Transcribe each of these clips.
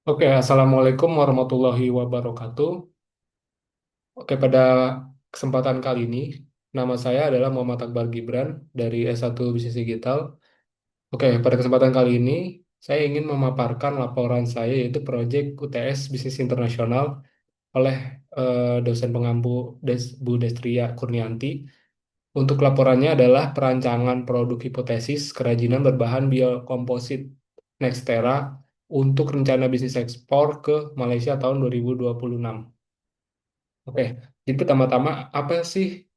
Oke, Assalamualaikum warahmatullahi wabarakatuh. Oke, pada kesempatan kali ini, nama saya adalah Muhammad Akbar Gibran dari S1 Bisnis Digital. Oke, pada kesempatan kali ini, saya ingin memaparkan laporan saya yaitu Proyek UTS Bisnis Internasional oleh dosen pengampu Bu Destria Kurnianti. Untuk laporannya adalah perancangan produk hipotesis kerajinan berbahan biokomposit Nextera untuk rencana bisnis ekspor ke Malaysia tahun 2026. Oke, jadi pertama-tama apa sih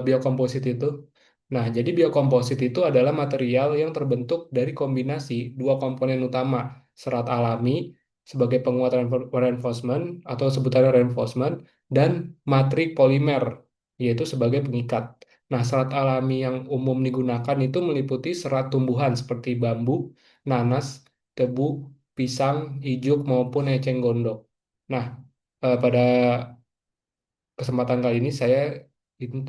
biokomposit itu? Nah, jadi biokomposit itu adalah material yang terbentuk dari kombinasi dua komponen utama, serat alami sebagai penguat reinforcement atau sebutannya reinforcement dan matrik polimer yaitu sebagai pengikat. Nah, serat alami yang umum digunakan itu meliputi serat tumbuhan seperti bambu, nanas, tebu, pisang, ijuk maupun eceng gondok. Nah, pada kesempatan kali ini saya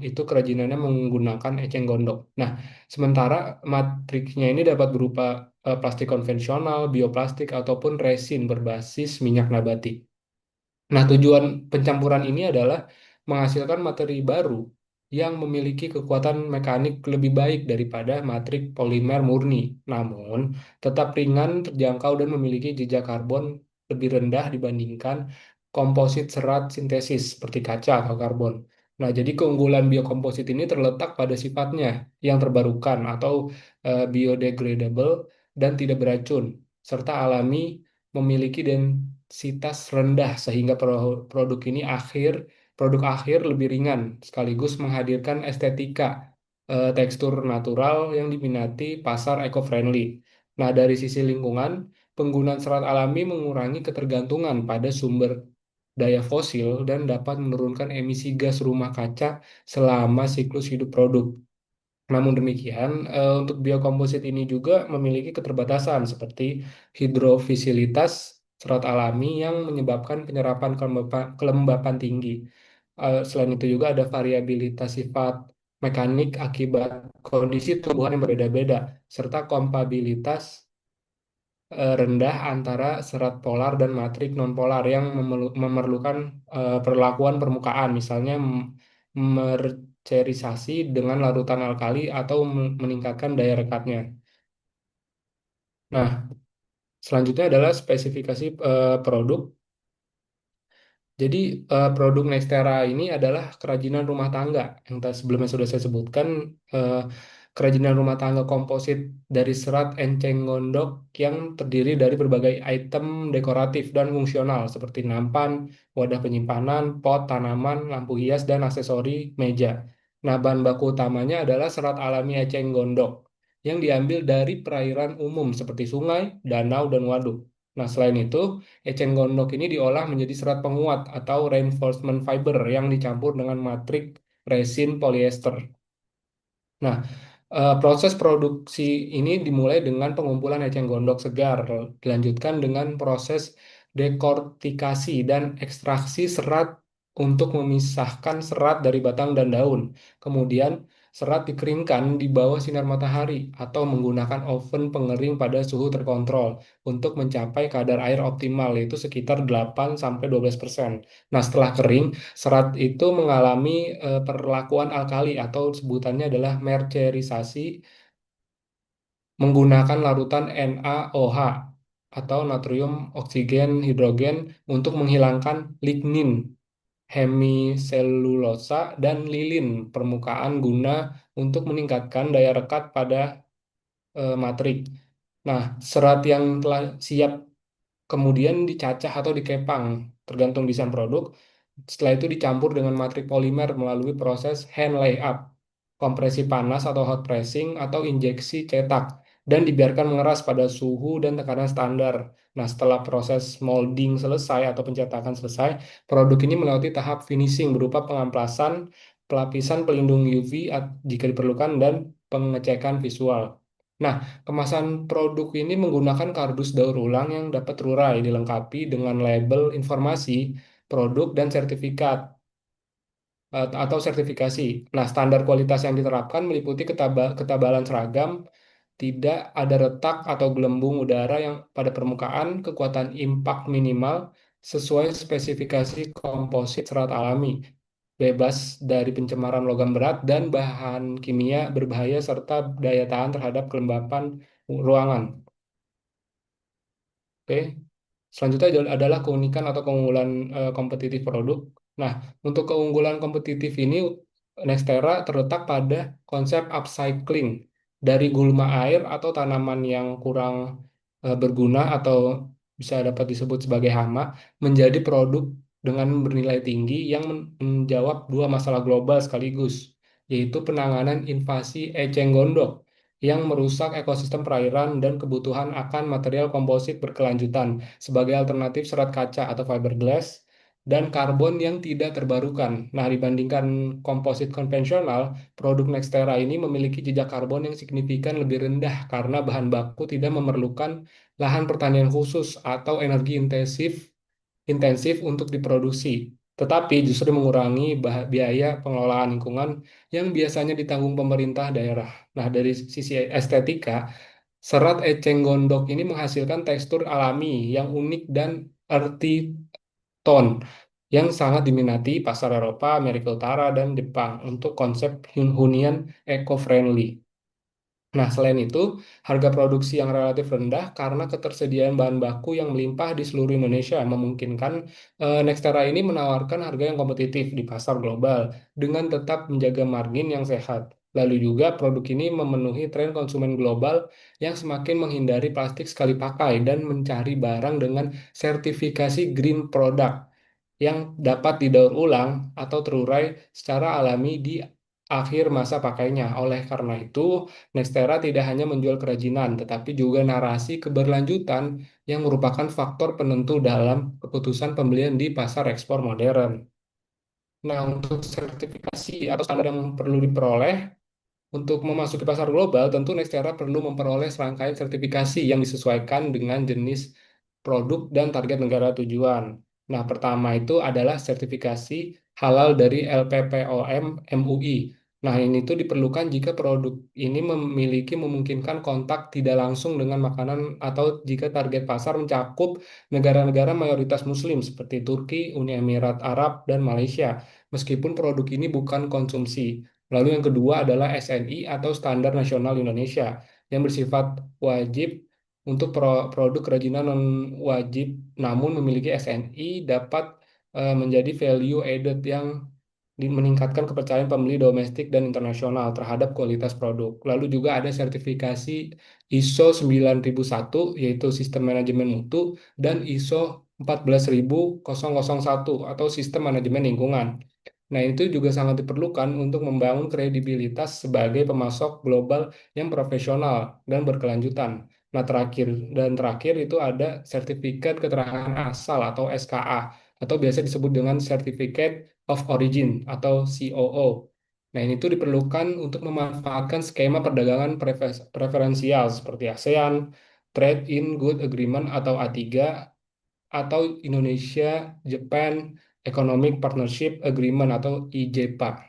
itu kerajinannya menggunakan eceng gondok. Nah, sementara matriksnya ini dapat berupa plastik konvensional, bioplastik, ataupun resin berbasis minyak nabati. Nah, tujuan pencampuran ini adalah menghasilkan materi baru yang memiliki kekuatan mekanik lebih baik daripada matrik polimer murni, namun tetap ringan, terjangkau, dan memiliki jejak karbon lebih rendah dibandingkan komposit serat sintesis seperti kaca atau karbon. Nah, jadi keunggulan biokomposit ini terletak pada sifatnya yang terbarukan atau biodegradable dan tidak beracun, serta alami memiliki densitas rendah sehingga produk akhir lebih ringan sekaligus menghadirkan estetika tekstur natural yang diminati pasar eco-friendly. Nah, dari sisi lingkungan, penggunaan serat alami mengurangi ketergantungan pada sumber daya fosil dan dapat menurunkan emisi gas rumah kaca selama siklus hidup produk. Namun demikian, untuk biokomposit ini juga memiliki keterbatasan seperti hidrofisilitas serat alami yang menyebabkan penyerapan kelembapan tinggi. Selain itu juga ada variabilitas sifat mekanik akibat kondisi tumbuhan yang berbeda-beda, serta kompabilitas rendah antara serat polar dan matrik nonpolar yang memerlukan perlakuan permukaan, misalnya mercerisasi dengan larutan alkali atau meningkatkan daya rekatnya. Nah, selanjutnya adalah spesifikasi produk. Jadi produk Nextera ini adalah kerajinan rumah tangga yang sebelumnya sudah saya sebutkan, eh, kerajinan rumah tangga komposit dari serat enceng gondok yang terdiri dari berbagai item dekoratif dan fungsional seperti nampan, wadah penyimpanan, pot, tanaman, lampu hias, dan aksesori meja. Nah, bahan baku utamanya adalah serat alami eceng gondok yang diambil dari perairan umum seperti sungai, danau, dan waduk. Nah, selain itu, eceng gondok ini diolah menjadi serat penguat atau reinforcement fiber yang dicampur dengan matrik resin polyester. Nah, proses produksi ini dimulai dengan pengumpulan eceng gondok segar, dilanjutkan dengan proses dekortikasi dan ekstraksi serat untuk memisahkan serat dari batang dan daun. Kemudian, serat dikeringkan di bawah sinar matahari atau menggunakan oven pengering pada suhu terkontrol untuk mencapai kadar air optimal, yaitu sekitar 8-12%. Nah, setelah kering, serat itu mengalami perlakuan alkali atau sebutannya adalah mercerisasi menggunakan larutan NaOH atau natrium oksigen hidrogen untuk menghilangkan lignin, hemiselulosa, dan lilin permukaan guna untuk meningkatkan daya rekat pada matrik. Nah, serat yang telah siap kemudian dicacah atau dikepang, tergantung desain produk. Setelah itu dicampur dengan matrik polimer melalui proses hand layup, kompresi panas atau hot pressing, atau injeksi cetak, dan dibiarkan mengeras pada suhu dan tekanan standar. Nah, setelah proses molding selesai atau pencetakan selesai, produk ini melewati tahap finishing berupa pengamplasan, pelapisan pelindung UV jika diperlukan, dan pengecekan visual. Nah, kemasan produk ini menggunakan kardus daur ulang yang dapat terurai, dilengkapi dengan label informasi produk dan sertifikat atau sertifikasi. Nah, standar kualitas yang diterapkan meliputi ketabalan seragam, tidak ada retak atau gelembung udara yang pada permukaan, kekuatan impak minimal sesuai spesifikasi komposit serat alami, bebas dari pencemaran logam berat dan bahan kimia berbahaya serta daya tahan terhadap kelembapan ruangan. Oke. Selanjutnya adalah keunikan atau keunggulan kompetitif produk. Nah, untuk keunggulan kompetitif ini, Nextera terletak pada konsep upcycling dari gulma air atau tanaman yang kurang berguna atau bisa dapat disebut sebagai hama menjadi produk dengan bernilai tinggi yang menjawab dua masalah global sekaligus, yaitu penanganan invasi eceng gondok yang merusak ekosistem perairan dan kebutuhan akan material komposit berkelanjutan sebagai alternatif serat kaca atau fiberglass dan karbon yang tidak terbarukan. Nah, dibandingkan komposit konvensional, produk Nextera ini memiliki jejak karbon yang signifikan lebih rendah karena bahan baku tidak memerlukan lahan pertanian khusus atau energi intensif untuk diproduksi, tetapi justru mengurangi biaya pengelolaan lingkungan yang biasanya ditanggung pemerintah daerah. Nah, dari sisi estetika, serat eceng gondok ini menghasilkan tekstur alami yang unik dan earthy tone yang sangat diminati pasar Eropa, Amerika Utara, dan Jepang untuk konsep hunian eco-friendly. Nah, selain itu, harga produksi yang relatif rendah karena ketersediaan bahan baku yang melimpah di seluruh Indonesia memungkinkan Nextera ini menawarkan harga yang kompetitif di pasar global dengan tetap menjaga margin yang sehat. Lalu juga produk ini memenuhi tren konsumen global yang semakin menghindari plastik sekali pakai dan mencari barang dengan sertifikasi green product yang dapat didaur ulang atau terurai secara alami di akhir masa pakainya. Oleh karena itu, Nextera tidak hanya menjual kerajinan, tetapi juga narasi keberlanjutan yang merupakan faktor penentu dalam keputusan pembelian di pasar ekspor modern. Nah, untuk sertifikasi atau standar yang perlu diperoleh, untuk memasuki pasar global, tentu Nextera perlu memperoleh serangkaian sertifikasi yang disesuaikan dengan jenis produk dan target negara tujuan. Nah, pertama itu adalah sertifikasi halal dari LPPOM MUI. Nah, ini tuh diperlukan jika produk ini memungkinkan kontak tidak langsung dengan makanan atau jika target pasar mencakup negara-negara mayoritas Muslim seperti Turki, Uni Emirat Arab, dan Malaysia, meskipun produk ini bukan konsumsi. Lalu yang kedua adalah SNI atau Standar Nasional Indonesia yang bersifat wajib untuk produk kerajinan non wajib namun memiliki SNI dapat menjadi value added yang meningkatkan kepercayaan pembeli domestik dan internasional terhadap kualitas produk. Lalu juga ada sertifikasi ISO 9001 yaitu Sistem Manajemen Mutu dan ISO 14001 atau Sistem Manajemen Lingkungan. Nah, itu juga sangat diperlukan untuk membangun kredibilitas sebagai pemasok global yang profesional dan berkelanjutan. Nah, terakhir itu ada sertifikat keterangan asal atau SKA atau biasa disebut dengan Certificate of Origin atau COO. Nah, ini tuh diperlukan untuk memanfaatkan skema perdagangan preferensial seperti ASEAN, Trade in Good Agreement atau A3 atau Indonesia Japan Economic Partnership Agreement atau IJPA.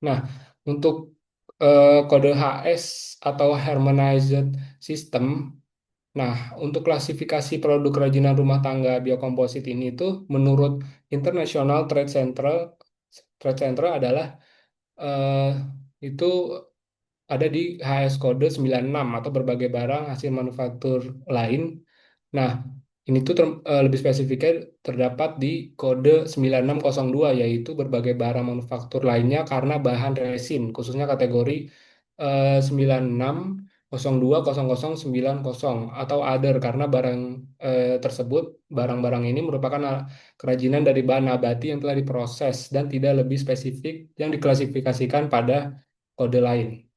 Nah, untuk kode HS atau Harmonized System, nah untuk klasifikasi produk kerajinan rumah tangga biokomposit ini tuh menurut International Trade Center adalah eh, itu ada di HS kode 96 atau berbagai barang hasil manufaktur lain. Nah, ini tuh lebih spesifiknya terdapat di kode 9602 yaitu berbagai barang manufaktur lainnya karena bahan resin khususnya kategori 96020090 atau other karena barang tersebut barang-barang ini merupakan kerajinan dari bahan nabati yang telah diproses dan tidak lebih spesifik yang diklasifikasikan pada kode lain.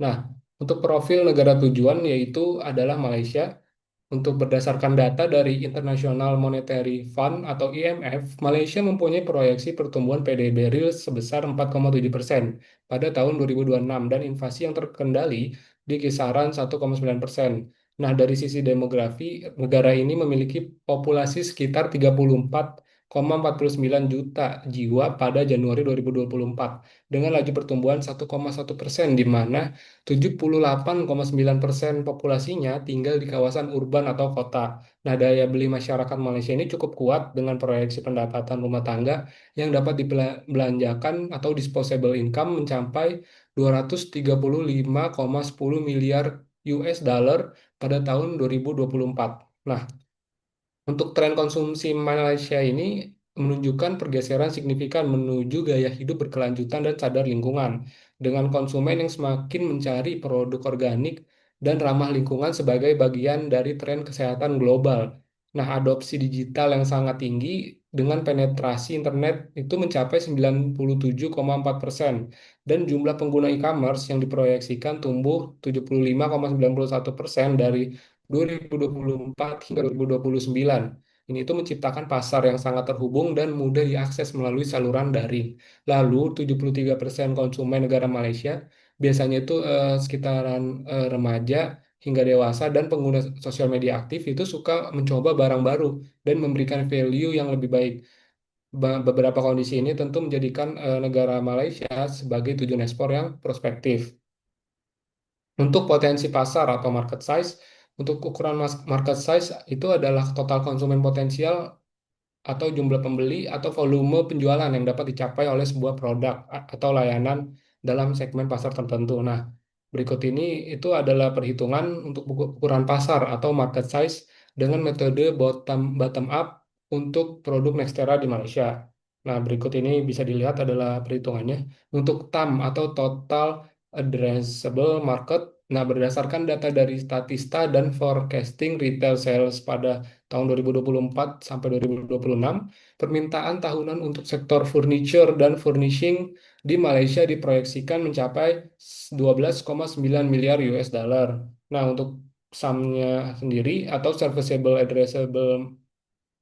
Nah, untuk profil negara tujuan yaitu adalah Malaysia. Untuk berdasarkan data dari International Monetary Fund atau IMF, Malaysia mempunyai proyeksi pertumbuhan PDB real sebesar 4,7% pada tahun 2026 dan inflasi yang terkendali di kisaran 1,9%. Nah, dari sisi demografi, negara ini memiliki populasi sekitar 34 4,49 juta jiwa pada Januari 2024 dengan laju pertumbuhan 1,1%, di mana 78,9% populasinya tinggal di kawasan urban atau kota. Nah, daya beli masyarakat Malaysia ini cukup kuat dengan proyeksi pendapatan rumah tangga yang dapat dibelanjakan atau disposable income mencapai 235,10 miliar US dollar pada tahun 2024. Nah, untuk tren konsumsi Malaysia ini menunjukkan pergeseran signifikan menuju gaya hidup berkelanjutan dan sadar lingkungan, dengan konsumen yang semakin mencari produk organik dan ramah lingkungan sebagai bagian dari tren kesehatan global. Nah, adopsi digital yang sangat tinggi dengan penetrasi internet itu mencapai 97,4% dan jumlah pengguna e-commerce yang diproyeksikan tumbuh 75,91% dari 2024 hingga 2029. Ini itu menciptakan pasar yang sangat terhubung dan mudah diakses melalui saluran daring. Lalu, 73% konsumen negara Malaysia biasanya itu sekitaran remaja hingga dewasa dan pengguna sosial media aktif itu suka mencoba barang baru dan memberikan value yang lebih baik. Beberapa kondisi ini tentu menjadikan negara Malaysia sebagai tujuan ekspor yang prospektif. Untuk potensi pasar atau market size, untuk ukuran market size itu adalah total konsumen potensial atau jumlah pembeli atau volume penjualan yang dapat dicapai oleh sebuah produk atau layanan dalam segmen pasar tertentu. Nah, berikut ini itu adalah perhitungan untuk ukuran pasar atau market size dengan metode bottom up untuk produk Nextera di Malaysia. Nah, berikut ini bisa dilihat adalah perhitungannya. Untuk TAM atau Total Addressable Market, nah berdasarkan data dari Statista dan Forecasting Retail Sales pada tahun 2024 sampai 2026, permintaan tahunan untuk sektor furniture dan furnishing di Malaysia diproyeksikan mencapai 12,9 miliar US dollar. Nah, untuk SAM-nya sendiri atau Serviceable Addressable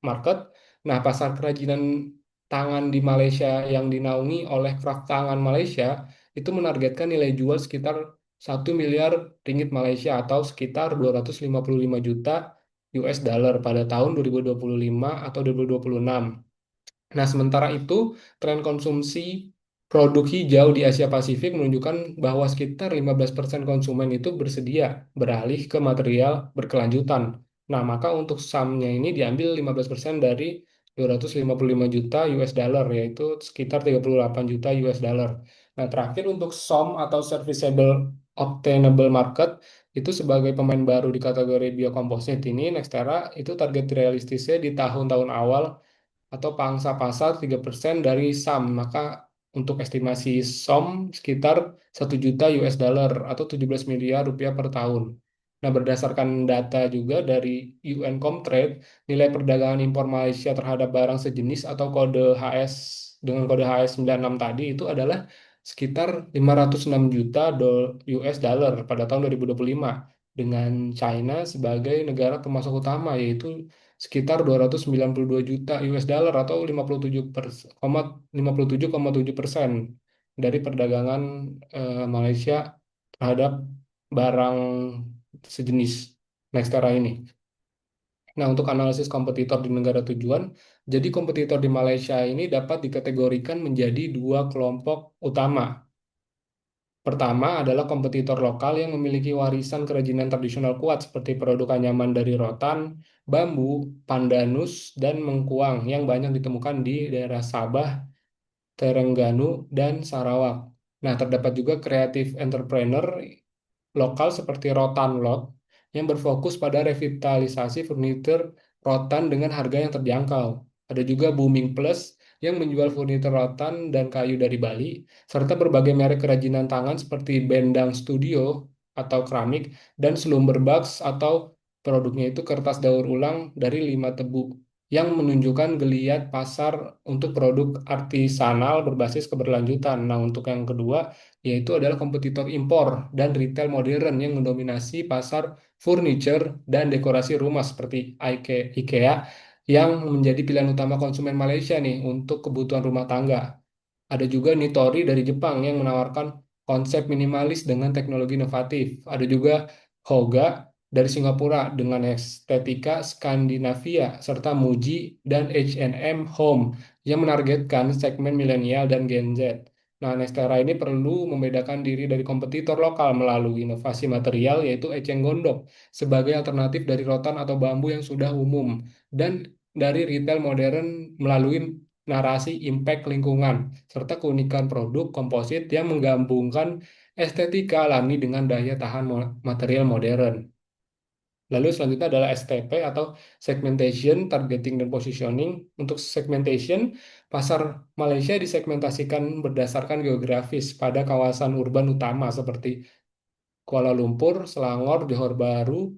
Market, nah pasar kerajinan tangan di Malaysia yang dinaungi oleh Kraft Tangan Malaysia itu menargetkan nilai jual sekitar 1 miliar ringgit Malaysia atau sekitar 255 juta US dollar pada tahun 2025 atau 2026. Nah, sementara itu, tren konsumsi produk hijau di Asia Pasifik menunjukkan bahwa sekitar 15% konsumen itu bersedia beralih ke material berkelanjutan. Nah, maka untuk SAM-nya ini diambil 15% dari 255 juta US dollar, yaitu sekitar 38 juta US dollar. Nah, terakhir untuk SOM atau Serviceable Obtainable Market, itu sebagai pemain baru di kategori biocomposite ini, Nextera itu target realistisnya di tahun-tahun awal atau pangsa pasar 3% dari SAM. Maka untuk estimasi SOM sekitar 1 juta US dollar atau 17 miliar rupiah per tahun. Nah, berdasarkan data juga dari UN Comtrade, nilai perdagangan impor Malaysia terhadap barang sejenis atau kode HS dengan kode HS 96 tadi itu adalah sekitar 506 juta US dollar pada tahun 2025 dengan China sebagai negara pemasok utama yaitu sekitar 292 juta US dollar atau 57,7% dari perdagangan Malaysia terhadap barang sejenis Nextera ini. Nah, untuk analisis kompetitor di negara tujuan, jadi kompetitor di Malaysia ini dapat dikategorikan menjadi dua kelompok utama. Pertama adalah kompetitor lokal yang memiliki warisan kerajinan tradisional kuat seperti produk anyaman dari rotan, bambu, pandanus, dan mengkuang yang banyak ditemukan di daerah Sabah, Terengganu, dan Sarawak. Nah, terdapat juga kreatif entrepreneur lokal seperti Rotan Lot yang berfokus pada revitalisasi furnitur rotan dengan harga yang terjangkau. Ada juga Booming Plus yang menjual furnitur rotan dan kayu dari Bali, serta berbagai merek kerajinan tangan seperti Bendang Studio atau keramik dan Slumberbugs atau produknya itu kertas daur ulang dari lima tebu yang menunjukkan geliat pasar untuk produk artisanal berbasis keberlanjutan. Nah, untuk yang kedua yaitu adalah kompetitor impor dan retail modern yang mendominasi pasar furniture dan dekorasi rumah seperti IKEA yang menjadi pilihan utama konsumen Malaysia nih untuk kebutuhan rumah tangga. Ada juga Nitori dari Jepang yang menawarkan konsep minimalis dengan teknologi inovatif. Ada juga Hoga dari Singapura dengan estetika Skandinavia serta Muji dan H&M Home yang menargetkan segmen milenial dan Gen Z. Nah, Nextera ini perlu membedakan diri dari kompetitor lokal melalui inovasi material yaitu eceng gondok sebagai alternatif dari rotan atau bambu yang sudah umum dan dari retail modern melalui narasi impact lingkungan serta keunikan produk komposit yang menggabungkan estetika alami dengan daya tahan material modern. Lalu selanjutnya adalah STP atau segmentation, targeting dan positioning. Untuk segmentation, pasar Malaysia disegmentasikan berdasarkan geografis pada kawasan urban utama seperti Kuala Lumpur, Selangor, Johor Bahru,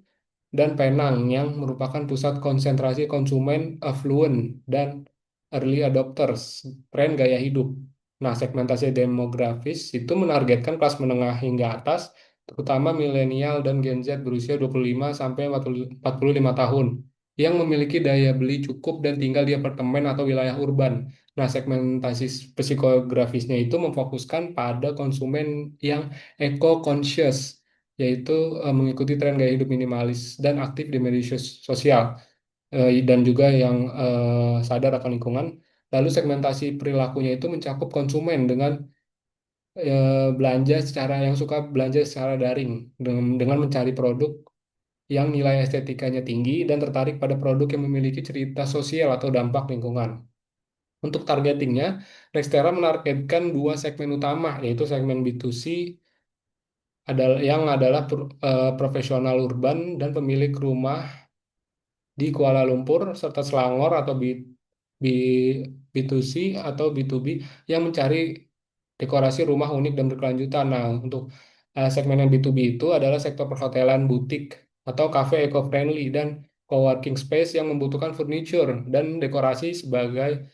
dan Penang yang merupakan pusat konsentrasi konsumen affluent dan early adopters tren gaya hidup. Nah, segmentasi demografis itu menargetkan kelas menengah hingga atas, terutama milenial dan Gen Z berusia 25 sampai 45 tahun yang memiliki daya beli cukup dan tinggal di apartemen atau wilayah urban. Nah, segmentasi psikografisnya itu memfokuskan pada konsumen yang eco-conscious yaitu mengikuti tren gaya hidup minimalis dan aktif di media sosial dan juga yang sadar akan lingkungan. Lalu segmentasi perilakunya itu mencakup konsumen dengan belanja secara yang suka belanja secara daring dengan mencari produk yang nilai estetikanya tinggi dan tertarik pada produk yang memiliki cerita sosial atau dampak lingkungan. Untuk targetingnya, Nextera menargetkan dua segmen utama, yaitu segmen B2C adalah profesional urban dan pemilik rumah di Kuala Lumpur serta Selangor atau B, B2C atau B2B yang mencari dekorasi rumah unik dan berkelanjutan. Nah, untuk segmen yang B2B itu adalah sektor perhotelan butik atau cafe eco-friendly dan co-working space yang membutuhkan furniture dan dekorasi sebagai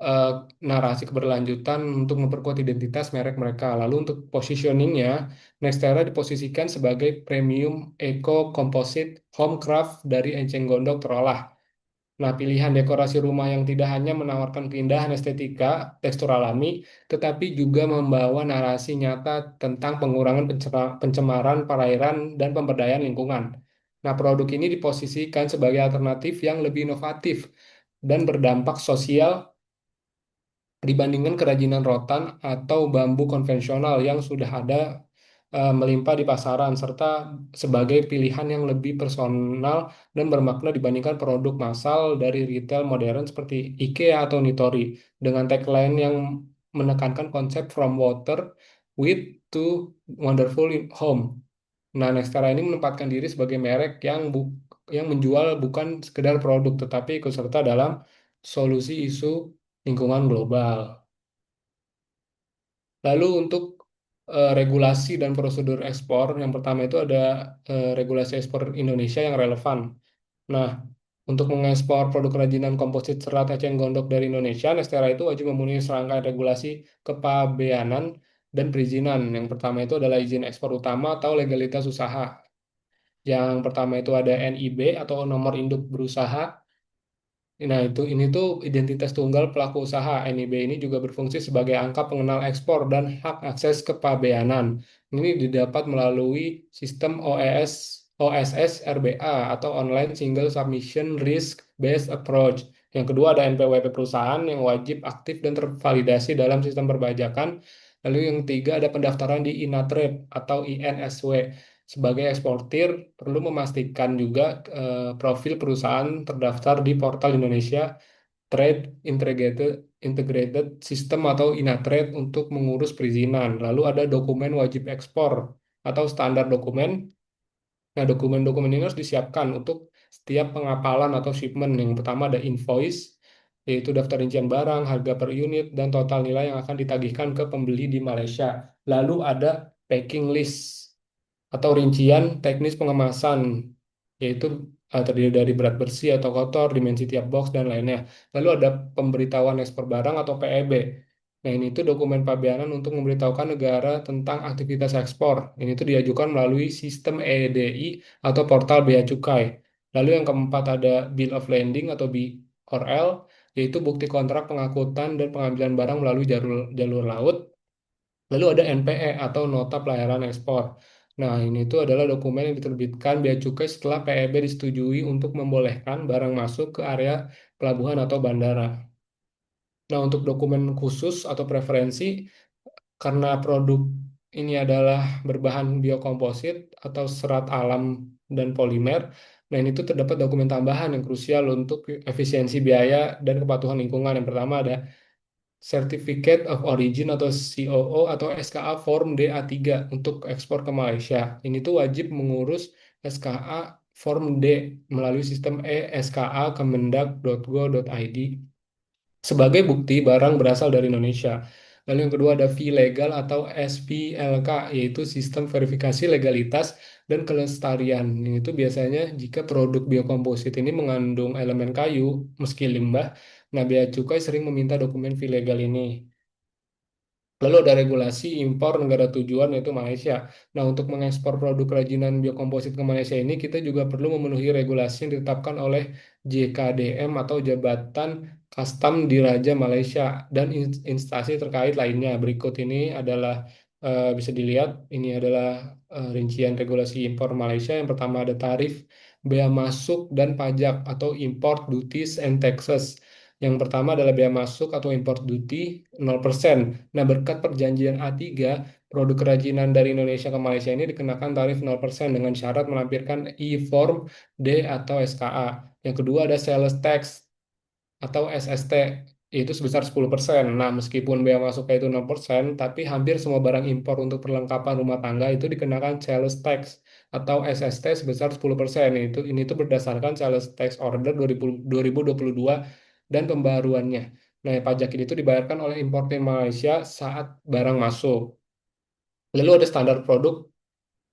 eh, narasi keberlanjutan untuk memperkuat identitas merek mereka. Lalu untuk positioningnya, Nextera diposisikan sebagai premium eco composite home craft dari enceng gondok terolah. Nah, pilihan dekorasi rumah yang tidak hanya menawarkan keindahan estetika, tekstur alami, tetapi juga membawa narasi nyata tentang pengurangan pencemaran perairan dan pemberdayaan lingkungan. Nah, produk ini diposisikan sebagai alternatif yang lebih inovatif dan berdampak sosial dibandingkan kerajinan rotan atau bambu konvensional yang sudah ada melimpah di pasaran, serta sebagai pilihan yang lebih personal dan bermakna dibandingkan produk massal dari retail modern seperti IKEA atau Nitori, dengan tagline yang menekankan konsep from water with to wonderful in home. Nah, Nextera ini menempatkan diri sebagai merek yang menjual bukan sekedar produk, tetapi ikut serta dalam solusi isu lingkungan global. Lalu untuk regulasi dan prosedur ekspor, yang pertama itu ada regulasi ekspor Indonesia yang relevan. Nah, untuk mengekspor produk kerajinan komposit serat eceng gondok dari Indonesia, Nextera itu wajib memenuhi serangkaian regulasi kepabeanan dan perizinan. Yang pertama itu adalah izin ekspor utama atau legalitas usaha. Yang pertama itu ada NIB atau nomor induk berusaha. Nah, ini tuh identitas tunggal pelaku usaha. NIB ini juga berfungsi sebagai angka pengenal ekspor dan hak akses kepabeanan. Ini didapat melalui sistem OSS RBA atau Online Single Submission Risk Based Approach. Yang kedua ada NPWP perusahaan yang wajib aktif dan tervalidasi dalam sistem perpajakan. Lalu yang ketiga ada pendaftaran di INATRADE atau INSW. Sebagai eksportir, perlu memastikan juga profil perusahaan terdaftar di portal Indonesia Trade Integrated System atau INATRADE untuk mengurus perizinan. Lalu ada dokumen wajib ekspor atau standar dokumen. Nah, dokumen-dokumen ini harus disiapkan untuk setiap pengapalan atau shipment. Yang pertama ada invoice, yaitu daftar rincian barang, harga per unit, dan total nilai yang akan ditagihkan ke pembeli di Malaysia. Lalu ada packing list atau rincian teknis pengemasan, yaitu terdiri dari berat bersih atau kotor, dimensi tiap box, dan lainnya. Lalu ada pemberitahuan ekspor barang atau PEB. Nah, ini itu dokumen pabeanan untuk memberitahukan negara tentang aktivitas ekspor. Ini itu diajukan melalui sistem EDI atau portal Bea Cukai. Lalu yang keempat ada Bill of Landing atau BORL, yaitu bukti kontrak pengangkutan dan pengambilan barang melalui jalur laut. Lalu ada NPE atau Nota Pelayaran Ekspor. Nah, ini tuh adalah dokumen yang diterbitkan bea cukai setelah PEB disetujui untuk membolehkan barang masuk ke area pelabuhan atau bandara. Nah, untuk dokumen khusus atau preferensi, karena produk ini adalah berbahan biokomposit atau serat alam dan polimer, nah ini tuh terdapat dokumen tambahan yang krusial untuk efisiensi biaya dan kepatuhan lingkungan. Yang pertama ada Certificate of Origin atau COO atau SKA Form DA3 untuk ekspor ke Malaysia. Ini tuh wajib mengurus SKA Form D melalui sistem e-SKA kemendak.go.id sebagai bukti barang berasal dari Indonesia. Lalu yang kedua ada fee legal atau SVLK, yaitu sistem verifikasi legalitas dan kelestarian. Ini itu biasanya jika produk biokomposit ini mengandung elemen kayu meski limbah, nah bea cukai sering meminta dokumen fee legal ini. Lalu ada regulasi impor negara tujuan yaitu Malaysia. Nah, untuk mengekspor produk kerajinan biokomposit ke Malaysia ini kita juga perlu memenuhi regulasi yang ditetapkan oleh JKDM atau Jabatan Kastam Diraja Malaysia dan instansi terkait lainnya. Berikut ini adalah bisa dilihat ini adalah rincian regulasi impor Malaysia. Yang pertama ada tarif bea masuk dan pajak atau import duties and taxes. Yang pertama adalah bea masuk atau import duty 0%. Nah, berkat perjanjian A3, produk kerajinan dari Indonesia ke Malaysia ini dikenakan tarif 0% dengan syarat melampirkan e-form D atau SKA. Yang kedua ada sales tax atau SST, yaitu sebesar 10%. Nah, meskipun bea masuknya itu 0%, tapi hampir semua barang impor untuk perlengkapan rumah tangga itu dikenakan sales tax atau SST sebesar 10%. Ini tuh berdasarkan sales tax order 2022 dan pembaruannya. Nah, pajak ini tuh dibayarkan oleh importer Malaysia saat barang masuk. Lalu ada standar produk.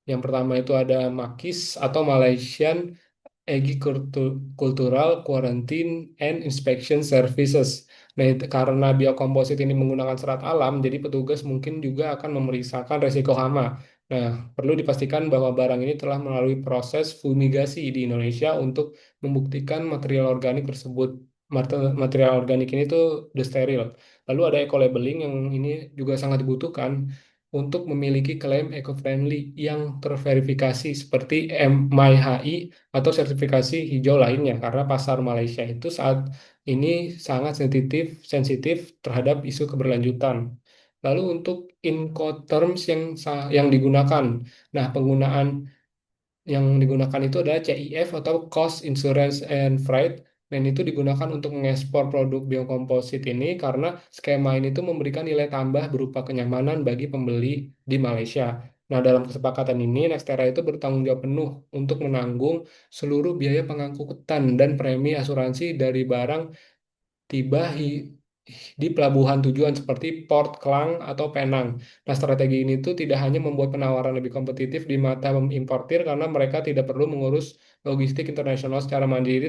Yang pertama itu ada MAKIS atau Malaysian Agricultural Quarantine and Inspection Services. Nah, karena biokomposit ini menggunakan serat alam, jadi petugas mungkin juga akan memeriksakan resiko hama. Nah, perlu dipastikan bahwa barang ini telah melalui proses fumigasi di Indonesia untuk membuktikan material organik tersebut. Material organik ini tuh udah steril. Lalu ada eco-labeling yang ini juga sangat dibutuhkan untuk memiliki klaim eco-friendly yang terverifikasi seperti MyHI atau sertifikasi hijau lainnya karena pasar Malaysia itu saat ini sangat sensitif terhadap isu keberlanjutan. Lalu untuk Incoterms yang digunakan. Nah, penggunaan yang digunakan itu adalah CIF atau Cost Insurance and Freight, dan itu digunakan untuk mengekspor produk biokomposit ini karena skema ini tuh memberikan nilai tambah berupa kenyamanan bagi pembeli di Malaysia. Nah, dalam kesepakatan ini, Nextera itu bertanggung jawab penuh untuk menanggung seluruh biaya pengangkutan dan premi asuransi dari barang tiba di pelabuhan tujuan seperti Port Klang atau Penang. Nah, strategi ini tuh tidak hanya membuat penawaran lebih kompetitif di mata importir karena mereka tidak perlu mengurus logistik internasional secara mandiri,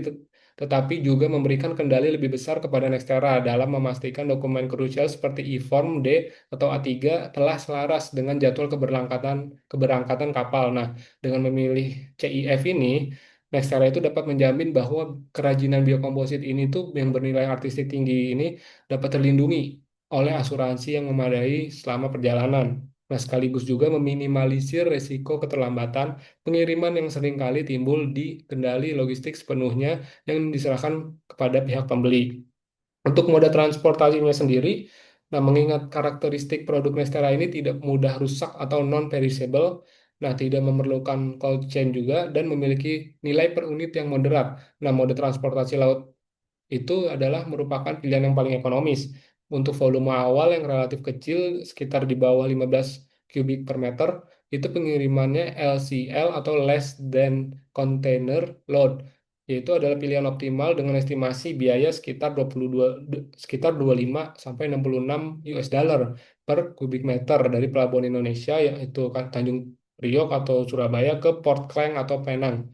tetapi juga memberikan kendali lebih besar kepada Nextera dalam memastikan dokumen krusial seperti e-form D atau A3 telah selaras dengan jadwal keberangkatan kapal. Nah, dengan memilih CIF ini, Nextera itu dapat menjamin bahwa kerajinan biokomposit ini tuh yang bernilai artistik tinggi ini dapat terlindungi oleh asuransi yang memadai selama perjalanan. Nah, sekaligus juga meminimalisir resiko keterlambatan pengiriman yang seringkali timbul di kendali logistik sepenuhnya yang diserahkan kepada pihak pembeli. Untuk moda transportasinya sendiri, nah mengingat karakteristik produk Nestera ini tidak mudah rusak atau non-perishable, nah tidak memerlukan cold chain juga dan memiliki nilai per unit yang moderat. Nah, mode transportasi laut itu adalah merupakan pilihan yang paling ekonomis. Untuk volume awal yang relatif kecil, sekitar di bawah 15 kubik per meter, itu pengirimannya LCL atau less than container load, yaitu adalah pilihan optimal dengan estimasi biaya sekitar 25 sampai 66 US dollar per kubik meter dari pelabuhan Indonesia yaitu kan Tanjung Priok atau Surabaya ke Port Klang atau Penang.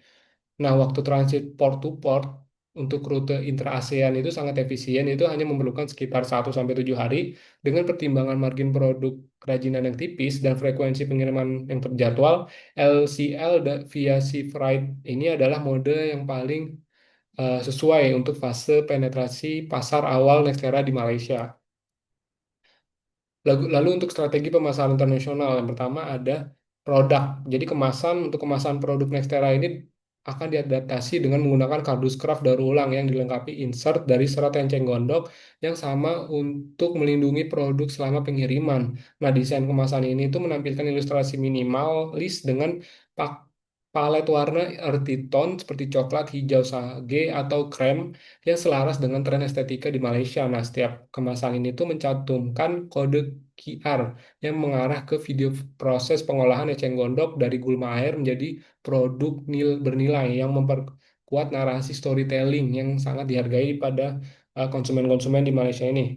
Nah, waktu transit port to port untuk rute intra-ASEAN itu sangat efisien, itu hanya memerlukan sekitar 1 sampai 7 hari dengan pertimbangan margin produk kerajinan yang tipis dan frekuensi pengiriman yang terjadwal. LCL via Sea Freight ini adalah mode yang paling sesuai untuk fase penetrasi pasar awal Nextera di Malaysia. Lalu untuk strategi pemasaran internasional, yang pertama ada produk. Jadi untuk kemasan produk Nextera ini akan diadaptasi dengan menggunakan kardus kraft daur ulang yang dilengkapi insert dari serat enceng gondok yang sama untuk melindungi produk selama pengiriman. Nah, desain kemasan ini itu menampilkan ilustrasi minimalis dengan pak palet warna earthy tone seperti coklat, hijau sage, atau krem yang selaras dengan tren estetika di Malaysia. Nah, setiap kemasan ini tuh mencantumkan kode QR yang mengarah ke video proses pengolahan eceng gondok dari gulma air menjadi produk bernilai yang memperkuat narasi storytelling yang sangat dihargai pada konsumen-konsumen di Malaysia ini.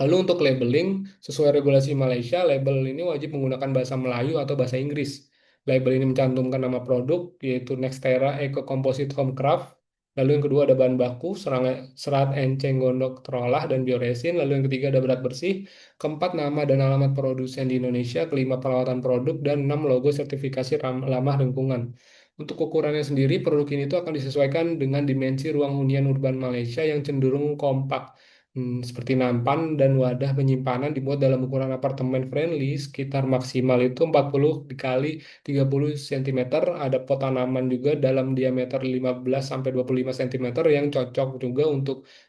Lalu untuk labeling, sesuai regulasi Malaysia, label ini wajib menggunakan bahasa Melayu atau bahasa Inggris. Label ini mencantumkan nama produk, yaitu Nextera Eco Composite Home Craft. Lalu yang kedua ada bahan baku, serat enceng gondok terolah dan bioresin. Lalu yang ketiga ada berat bersih. Keempat, nama dan alamat produsen di Indonesia. Kelima, perawatan produk. Dan enam, logo sertifikasi ramah lingkungan. Untuk ukurannya sendiri, produk ini itu akan disesuaikan dengan dimensi ruang hunian urban Malaysia yang cenderung kompak. Seperti nampan dan wadah penyimpanan dibuat dalam ukuran apartemen friendly sekitar maksimal itu 40 dikali 30 cm. Ada pot tanaman juga dalam diameter 15 sampai 25 cm yang cocok juga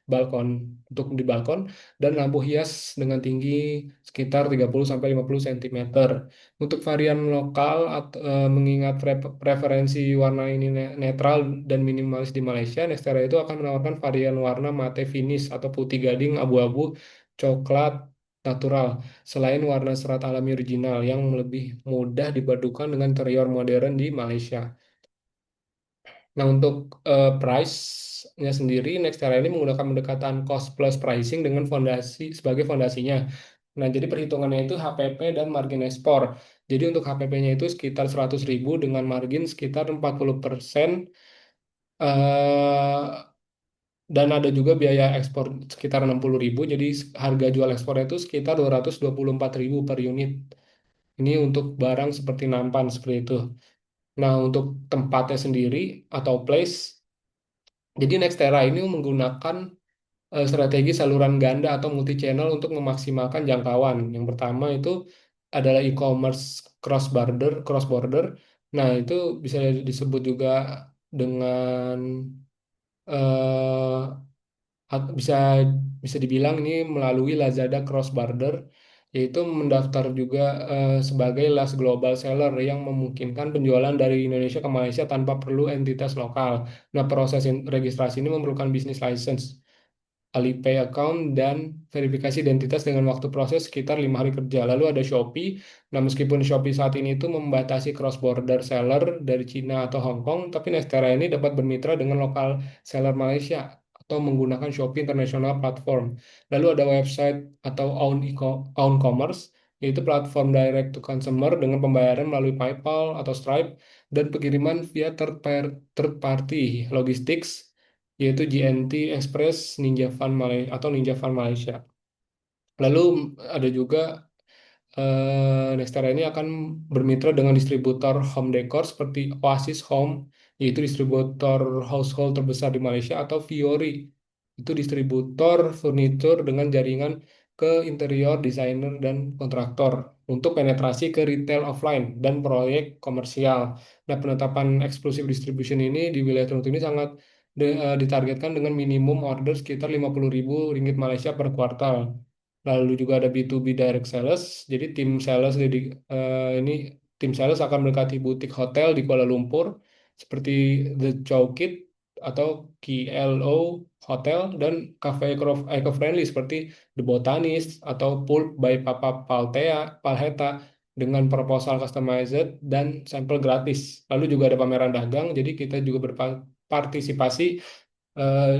balkon untuk di balkon, dan lampu hias dengan tinggi sekitar 30 sampai 50 cm. Untuk varian lokal mengingat preferensi warna ini netral dan minimalis di Malaysia, Nextera itu akan menawarkan varian warna matte finish atau putih gading, abu-abu, coklat natural. Selain warna serat alami original yang lebih mudah dipadukan dengan interior modern di Malaysia. Nah, untuk price-nya sendiri, Nextera ini menggunakan pendekatan cost plus pricing dengan fondasi sebagai fondasinya. Nah, jadi perhitungannya itu HPP dan margin ekspor. Jadi untuk HPP-nya itu sekitar 100.000 dengan margin sekitar 40%, eh, dan ada juga biaya ekspor sekitar 60.000. Jadi harga jual ekspornya itu sekitar 224.000 per unit. Ini untuk barang seperti nampan seperti itu. Nah, untuk tempatnya sendiri atau place, jadi Nextera ini menggunakan strategi saluran ganda atau multi channel untuk memaksimalkan jangkauan. Yang pertama itu adalah e-commerce cross border. Nah, itu bisa disebut juga dengan eh, bisa bisa dibilang ini melalui Lazada cross border, yaitu mendaftar juga sebagai last global seller yang memungkinkan penjualan dari Indonesia ke Malaysia tanpa perlu entitas lokal. Nah, proses registrasi ini memerlukan business license, Alipay account, dan verifikasi identitas dengan waktu proses sekitar 5 hari kerja. Lalu ada Shopee. Nah, meskipun Shopee saat ini itu membatasi cross-border seller dari Cina atau Hong Kong, tapi Nextera ini dapat bermitra dengan lokal seller Malaysia atau menggunakan Shopee International Platform. Lalu ada website atau own commerce, yaitu platform direct to consumer dengan pembayaran melalui PayPal atau Stripe dan pengiriman via third party logistics, yaitu GNT Express, atau Ninja Van Malaysia. Lalu ada juga Nextera ini akan bermitra dengan distributor home decor seperti Oasis Home, yaitu distributor household terbesar di Malaysia, atau Fiori, itu distributor furniture dengan jaringan ke interior designer dan kontraktor untuk penetrasi ke retail offline dan proyek komersial. Nah, penetapan eksklusif distribution ini di wilayah tertentu ini sangat ditargetkan dengan minimum order sekitar 50.000 ringgit Malaysia per kuartal. Lalu juga ada B2B direct sales. Jadi ini tim sales akan mendekati butik hotel di Kuala Lumpur seperti The Chowkit atau KLO Hotel, dan cafe eco-friendly seperti The Botanist atau Pulp by Papa Palheta dengan proposal customized dan sampel gratis. Lalu juga ada pameran dagang. Jadi kita juga berpartisipasi eh,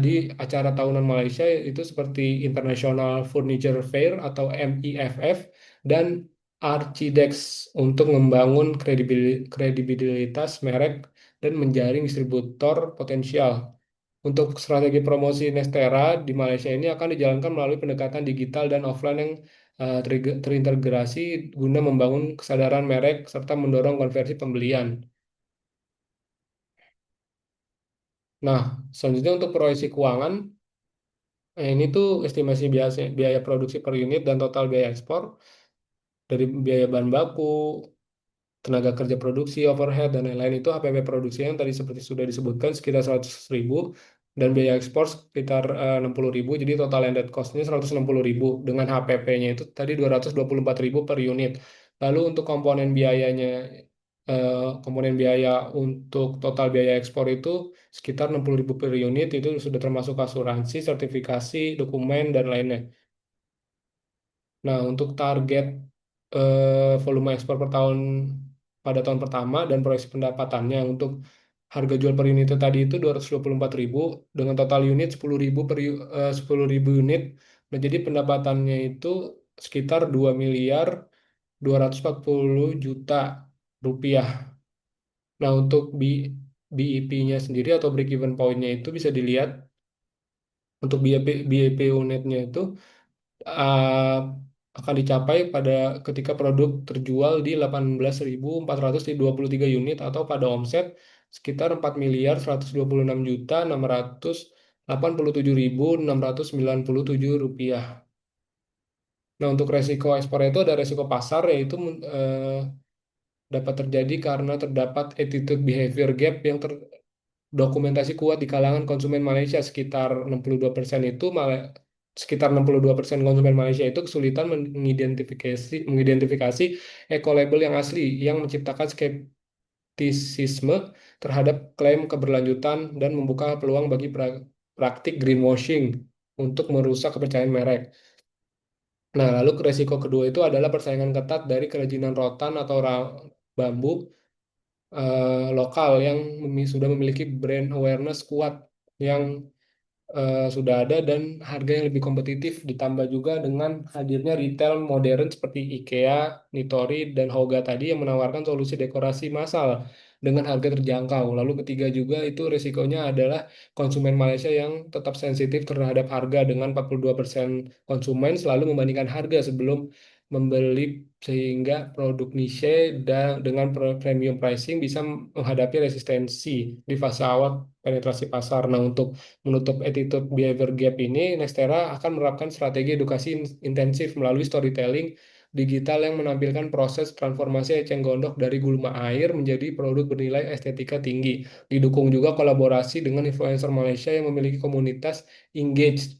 di acara tahunan Malaysia itu seperti International Furniture Fair atau MEFF dan Archidex untuk membangun kredibilitas merek dan menjaring distributor potensial. Untuk strategi promosi Nextera di Malaysia ini akan dijalankan melalui pendekatan digital dan offline yang terintegrasi guna membangun kesadaran merek serta mendorong konversi pembelian. Nah, selanjutnya untuk proyeksi keuangan. Nah, ini tuh estimasi biaya produksi per unit dan total biaya ekspor. dari biaya bahan baku, tenaga kerja produksi, overhead, dan lain-lain itu HPP produksinya yang tadi seperti sudah disebutkan sekitar 100.000 dan biaya ekspor sekitar 60.000. Jadi total landed cost-nya 160.000 dengan HPP-nya itu tadi 224.000 per unit. Lalu untuk komponen biaya untuk total biaya ekspor itu sekitar 60.000 per unit, itu sudah termasuk asuransi, sertifikasi, dokumen, dan lainnya. Nah, untuk target volume ekspor per tahun pada tahun pertama dan proyeksi pendapatannya untuk harga jual per unit tadi itu 224.000 dengan total unit 10.000 10.000 unit. Nah, jadi pendapatannya itu sekitar 2.240 juta rupiah. Nah, untuk BEP-nya sendiri atau break even point-nya itu bisa dilihat untuk BEP unitnya itu uh, akan dicapai pada ketika produk terjual di 18.423 unit atau pada omset sekitar 4.126.687.697 rupiah. Nah, untuk resiko ekspor itu ada resiko pasar, yaitu dapat terjadi karena terdapat attitude behavior gap yang dokumentasi kuat di kalangan konsumen Malaysia sekitar 62% itu malah sekitar 62% konsumen Malaysia itu kesulitan mengidentifikasi eco-label yang asli yang menciptakan skeptisisme terhadap klaim keberlanjutan dan membuka peluang bagi praktik greenwashing untuk merusak kepercayaan merek. Nah, lalu resiko kedua itu adalah persaingan ketat dari kerajinan rotan atau bambu lokal yang sudah memiliki brand awareness kuat yang sudah ada dan harga yang lebih kompetitif, ditambah juga dengan hadirnya retail modern seperti IKEA, Nitori, dan Hoga tadi yang menawarkan solusi dekorasi massal dengan harga terjangkau. Lalu ketiga juga itu risikonya adalah konsumen Malaysia yang tetap sensitif terhadap harga dengan 42% konsumen selalu membandingkan harga sebelum membeli, sehingga produk niche dengan premium pricing bisa menghadapi resistensi di fase awal penetrasi pasar. Nah, untuk menutup attitude behavior gap ini, Nextera akan menerapkan strategi edukasi intensif melalui storytelling digital yang menampilkan proses transformasi eceng gondok dari gulma air menjadi produk bernilai estetika tinggi. Didukung juga kolaborasi dengan influencer Malaysia yang memiliki komunitas engaged.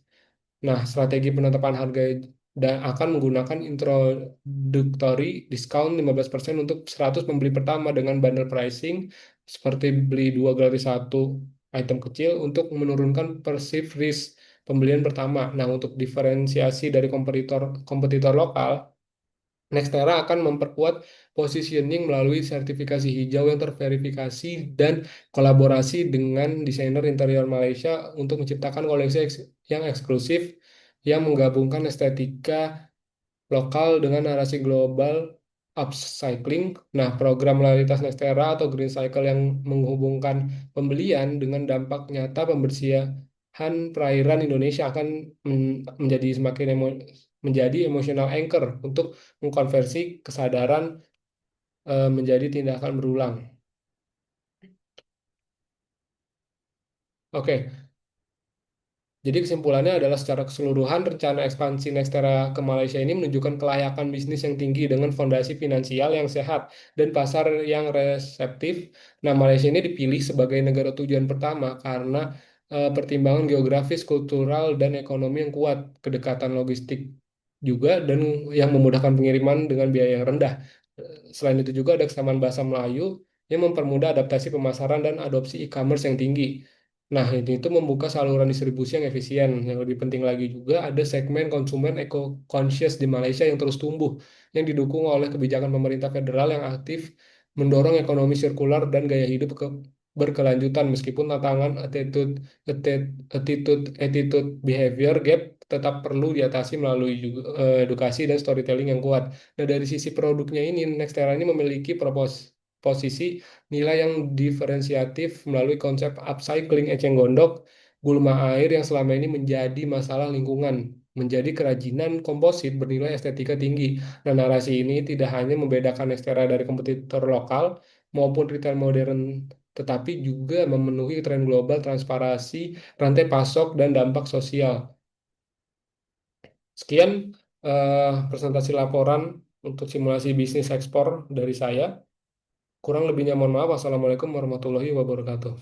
Nah, strategi penetapan harga dan akan menggunakan introductory discount 15% untuk 100 pembeli pertama dengan bundle pricing seperti beli dua gratis satu item kecil untuk menurunkan perceived risk pembelian pertama. Nah, untuk diferensiasi dari kompetitor kompetitor lokal, Nextera akan memperkuat positioning melalui sertifikasi hijau yang terverifikasi dan kolaborasi dengan desainer interior Malaysia untuk menciptakan koleksi yang eksklusif yang menggabungkan estetika lokal dengan narasi global upcycling. Nah, program loyalitas Nextera atau Green Cycle yang menghubungkan pembelian dengan dampak nyata pembersihan perairan Indonesia akan menjadi menjadi emotional anchor untuk mengkonversi kesadaran menjadi tindakan berulang. Oke, jadi kesimpulannya adalah secara keseluruhan rencana ekspansi Nextera ke Malaysia ini menunjukkan kelayakan bisnis yang tinggi dengan fondasi finansial yang sehat dan pasar yang reseptif. Nah, Malaysia ini dipilih sebagai negara tujuan pertama karena pertimbangan geografis, kultural, dan ekonomi yang kuat, kedekatan logistik juga, dan yang memudahkan pengiriman dengan biaya yang rendah. Selain itu juga ada kesamaan bahasa Melayu yang mempermudah adaptasi pemasaran dan adopsi e-commerce yang tinggi. Nah, itu membuka saluran distribusi yang efisien. Yang lebih penting lagi juga ada segmen konsumen eco-conscious di Malaysia yang terus tumbuh, yang didukung oleh kebijakan pemerintah federal yang aktif mendorong ekonomi sirkular dan gaya hidup berkelanjutan meskipun tantangan attitude behavior gap tetap perlu diatasi melalui juga, edukasi dan storytelling yang kuat. Nah, dari sisi produknya ini, Nextera ini memiliki posisi nilai yang diferensiatif melalui konsep upcycling eceng gondok gulma air yang selama ini menjadi masalah lingkungan, menjadi kerajinan komposit bernilai estetika tinggi. Nah, narasi ini tidak hanya membedakan Nextera dari kompetitor lokal maupun retail modern, tetapi juga memenuhi tren global transparansi, rantai pasok, dan dampak sosial. Sekian presentasi laporan untuk simulasi bisnis ekspor dari saya. Kurang lebihnya mohon maaf. Wassalamualaikum warahmatullahi wabarakatuh.